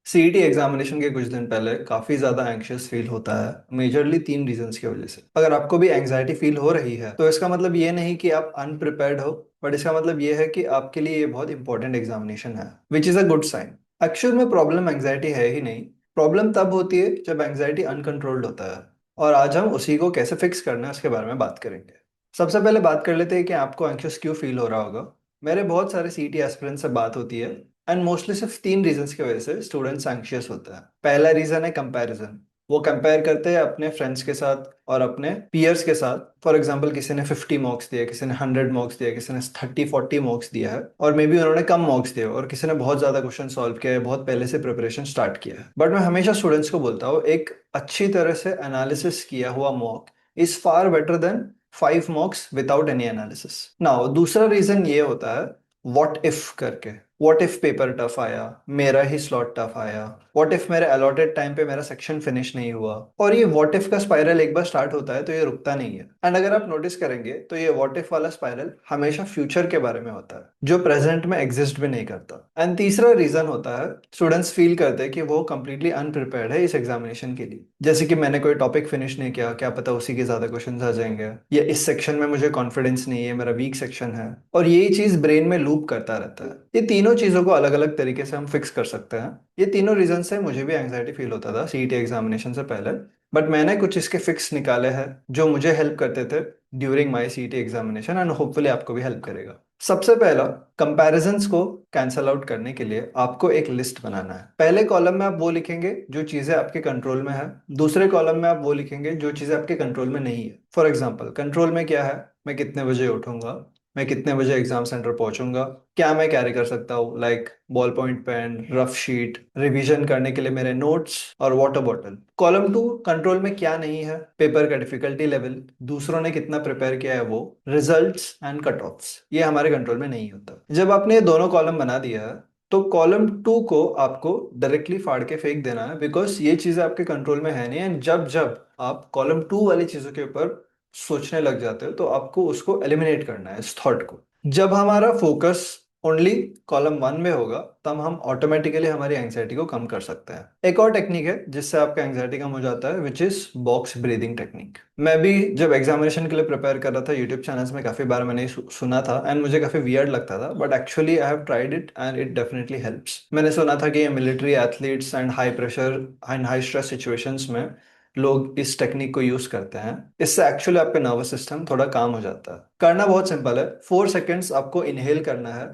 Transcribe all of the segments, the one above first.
CET examination के कुछ दिन पहले काफी ज्यादा एंग्शियस फील होता है, मेजरली तीन रीजंस की वजह से। अगर आपको भी एंग्जाइटी फील हो रही है तो इसका मतलब ये नहीं कि आप अनप्रिपेयर्ड हो, बट इसका मतलब ये है कि आपके लिए ये बहुत इंपॉर्टेंट एग्जामिनेशन है, which is a good sign. Actual में प्रॉब्लम एंग्जाइटी है ही नहीं। प्रॉब्लम तब होती है जब एंग्जाइटी अनकंट्रोल्ड होता है, और आज हम उसी को कैसे फिक्स करना है उसके बारे में बात करेंगे। सबसे पहले बात कर लेते हैं कि आपको एंग्शियस क्यों फील हो रहा होगा। मेरे बहुत सारे सीईटी एस्पिरेंट्स से बात होती है, एंड मोस्टली सिर्फ तीन रीजंस की वजह से स्टूडेंट्स एंग्शियस होता है। पहला रीजन है कंपैरिजन। वो कंपेयर करते हैं अपने फ्रेंड्स के साथ और अपने पीयर्स के साथ। फॉर एग्जांपल, किसी ने 50 मार्क्स दिए, किसी ने 100 मार्क्स दिया, किसी ने 30-40 मार्क्स दिया है, और मे बी उन्होंने कम मार्क्स दिए, और किसी ने बहुत ज्यादा क्वेश्चन सॉल्व किया है, बहुत पहले से प्रिपरेशन स्टार्ट किया है। बट मैं हमेशा स्टूडेंट्स को बोलता हूँ, एक अच्छी तरह से एनालिसिस किया हुआ mock is far better than 5 marks without any analysis. Now दूसरा रीजन ये होता है व्हाट इफ करके। व्हाट इफ पेपर टफ आया, मेरा ही स्लॉट टफ आया, व्हाट इफ मेरे अलॉटेड टाइम पे मेरा सेक्शन फिनिश नहीं हुआ। और ये व्हाट इफ का स्पाइरल एक बार स्टार्ट होता है तो ये रुकता नहीं है। एंड अगर आप नोटिस करेंगे तो ये व्हाट इफ वाला स्पाइरल हमेशा फ्यूचर के बारे में होता है, जो प्रेजेंट में एग्जिस्ट भी नहीं करता। एंड तीसरा रीजन होता है, स्टूडेंट्स फील करते हैं कि वो कंप्लीटली अनप्रिपेयर्ड है इस एग्जामिनेशन के लिए। जैसे कि मैंने कोई टॉपिक फिनिश नहीं किया, क्या पता उसी के ज्यादा क्वेश्चंस आ जाएंगे, या इस सेक्शन में मुझे कॉन्फिडेंस नहीं है, मेरा वीक सेक्शन है। और यही चीज ब्रेन में लूप करता रहता है। ये तीनों चीजों को अलग अलग तरीके से हम फिक्स कर सकते हैं। ये तीनों रीजन से मुझे भी एंग्जाइटी फील होता था सीईटी एग्जामिनेशन से पहले, बट मैंने कुछ इसके फिक्स निकाले हैं जो मुझे हेल्प करते थे during my CET examination, and hopefully आपको भी हेल्प करेगा। सबसे पहला, कंपैरिजंस को कैंसल आउट करने के लिए आपको एक लिस्ट बनाना है। पहले कॉलम में आप वो लिखेंगे जो चीजें आपके कंट्रोल में है, दूसरे कॉलम में आप वो लिखेंगे जो चीजें आपके कंट्रोल में नहीं है। फॉर एग्जाम्पल, कंट्रोल में क्या है? मैं कितने बजे उठूंगा, मैं कितने बजे एग्जाम सेंटर पहुंचूंगा, क्या मैं कैरी कर सकता हूँ, like ball point pen, rough sheet, revision करने के लिए मेरे नोट्स, और water bottle. Column two, control में क्या नहीं है, पेपर का डिफिकल्टी लेवल, दूसरों ने कितना प्रिपेयर किया है वो, रिजल्ट्स एंड कट ऑफ्स। ये हमारे कंट्रोल में नहीं होता। जब आपने ये दोनों कॉलम बना दिया है तो कॉलम टू को आपको डायरेक्टली फाड़ के फेंक देना है, बिकॉज ये चीजें आपके कंट्रोल में है नहीं। एंड जब जब आप कॉलम टू वाली चीजों के ऊपर सोचने लग जाते हो तो आपको उसको एलिमिनेट करना है, इस थॉट को। जब हमारा फोकस ओनली कॉलम वन में होगा तब हम ऑटोमेटिकली हमारी एंग्जाइटी को कम कर सकते हैं। एक और टेक्निक है जिससे आपका एंग्जाइटी कम हो जाता है, which is box breathing technique. मैं भी जब एग्जामिनेशन के लिए प्रिपेयर कर रहा था, यूट्यूब चैनल्स में काफी बार मैंने सुना था, एंड मुझे काफी वियर्ड लगता था, but actually I have tried it and it definitely helps. मैंने सुना था कि ये military athletes and high pressure and high stress situations में लोग इस टेक्निक को यूज करते हैं। इससे एक्चुअली आपका नर्वस सिस्टम थोड़ा काम हो जाता है। करना बहुत सिंपल है। 4 सेकेंड्स आपको इनहेल करना है,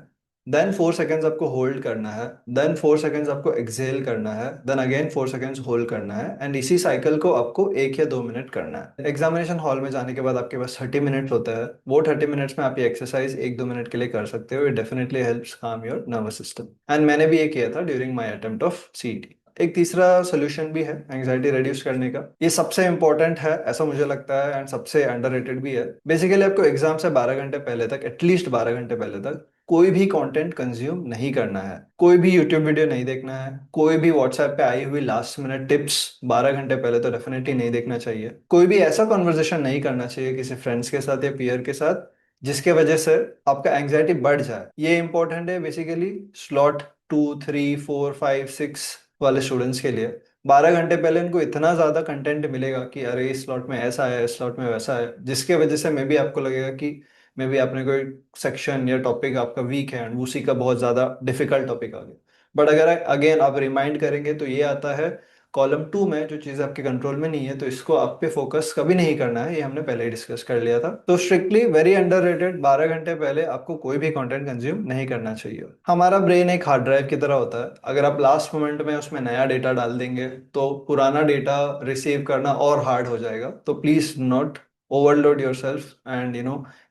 देन 4 सेकेंड्स आपको होल्ड करना है, देन 4 सेकेंड्स आपको एक्सहेल करना है, देन अगेन 4 सेकेंड्स होल्ड करना है, एंड इसी साइकिल को आपको 1 या 2 मिनट करना है। एग्जामिनेशन हॉल में जाने के बाद आपके पास 30 मिनट्स होता है। वो 30 मिनट्स में आप ये एक्सरसाइज 1-2 मिनट के लिए कर सकते हो। इट डेफिनेटली हेल्प्स काम योर नर्वस सिस्टम, एंड मैंने भी ये किया था during my attempt of CET. एक तीसरा सोल्यूशन भी है एंग्जाइटी रिड्यूस करने का। ये सबसे इंपॉर्टेंट है ऐसा मुझे लगता है, एंड सबसे अंडररेटेड भी है। बेसिकली आपको एग्जाम से 12 घंटे पहले तक, एटलीस्ट 12 घंटे पहले तक, कोई भी कंटेंट कंज्यूम नहीं करना है। कोई भी यूट्यूब वीडियो नहीं देखना है। कोई भी व्हाट्सएप पे आई हुई लास्ट मिनट टिप्स 12 घंटे पहले तो डेफिनेटली नहीं देखना चाहिए। कोई भी ऐसा कॉन्वर्जेशन नहीं करना चाहिए किसी फ्रेंड्स के साथ या पीयर के साथ जिसके वजह से आपका एंग्जाइटी बढ़ जाए। ये इंपॉर्टेंट है बेसिकली स्लॉट 2, 3, 4, 5, 6 वाले स्टूडेंट्स के लिए। 12 घंटे पहले उनको इतना ज्यादा कंटेंट मिलेगा कि अरे इस स्लॉट में ऐसा है, इस स्लॉट में वैसा है, जिसके वजह से मे बी आपको लगेगा कि मे बी आपने कोई सेक्शन या टॉपिक आपका वीक है एंड उसी का बहुत ज्यादा डिफिकल्ट टॉपिक आ गया। बट अगर अगेन आप रिमाइंड करेंगे तो ये आता है कॉलम टू में, जो चीज़ आपके कंट्रोल में नहीं है तो इसको आप पे फोकस कभी नहीं करना है। ये हमने पहले ही डिस्कस कर लिया था। तो स्ट्रिक्टली वेरी अंडररेटेड, 12 घंटे पहले आपको कोई भी कंटेंट कंज्यूम नहीं करना चाहिए। हमारा ब्रेन एक हार्ड ड्राइव की तरह होता है। अगर आप लास्ट मोमेंट में उसमें नया डेटा डाल देंगे तो पुराना डेटा रिसीव करना और हार्ड हो जाएगा। तो please not overload yourself and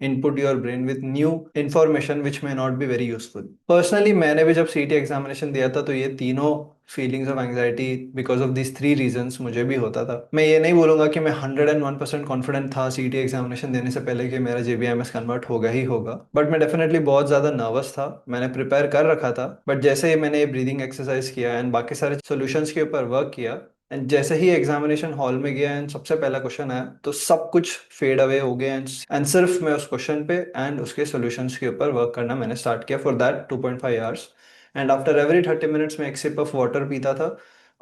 input your brain with new information which may not be very useful. Personally मैंने भी जब सीटी एग्जामिनेशन दिया था तो ये तीनों feelings of anxiety because of this three reasons मुझे भी होता था। मैं ये नहीं बोलूंगा कि मैं 101% कॉन्फिडेंट था सीटी एग्जामिनेशन देने से पहले कि मेरा जेबीएमएस कन्वर्ट होगा ही होगा, बट मैं डेफिनेटली बहुत ज्यादा नर्वस था। मैंने प्रिपेयर कर रखा था, बट जैसे ही मैंने ब्रीदिंग एक्सरसाइज किया एंड बाकी सारे सॉल्यूशंस के ऊपर वर्क किया, एंड जैसे ही एग्जामिनेशन हॉल में गया एंड सबसे पहला क्वेश्चन आया तो सब कुछ फेड अवे हो गया, एंड सिर्फ मैं उस क्वेश्चन पे एंड उसके सॉल्यूशंस के ऊपर वर्क करना मैंने स्टार्ट किया for that 2.5 hours. And after every 30 minutes में एक सिप ऑफ वाटर पीता था,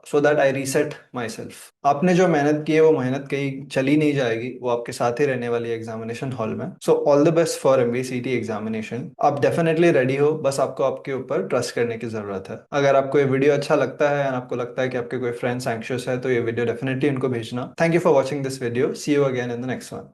so that I reset my self. आपने जो मेहनत की है वो मेहनत कहीं चली नहीं जाएगी, वो आपके साथ ही रहने वाली है एग्जामिनेशन हॉल में। So all the best for MBCT examination. आप डेफिनेटली रेडी हो, बस आपको आपके ऊपर ट्रस्ट करने की जरूरत है। अगर आपको ये वीडियो अच्छा लगता है और आपको लगता है कि आपके कोई फ्रेंड्स एंक्शियस है, तो ये वीडियो डेफिनेटली उनको भेजना। Thank you for watching this video. See you again in the next one.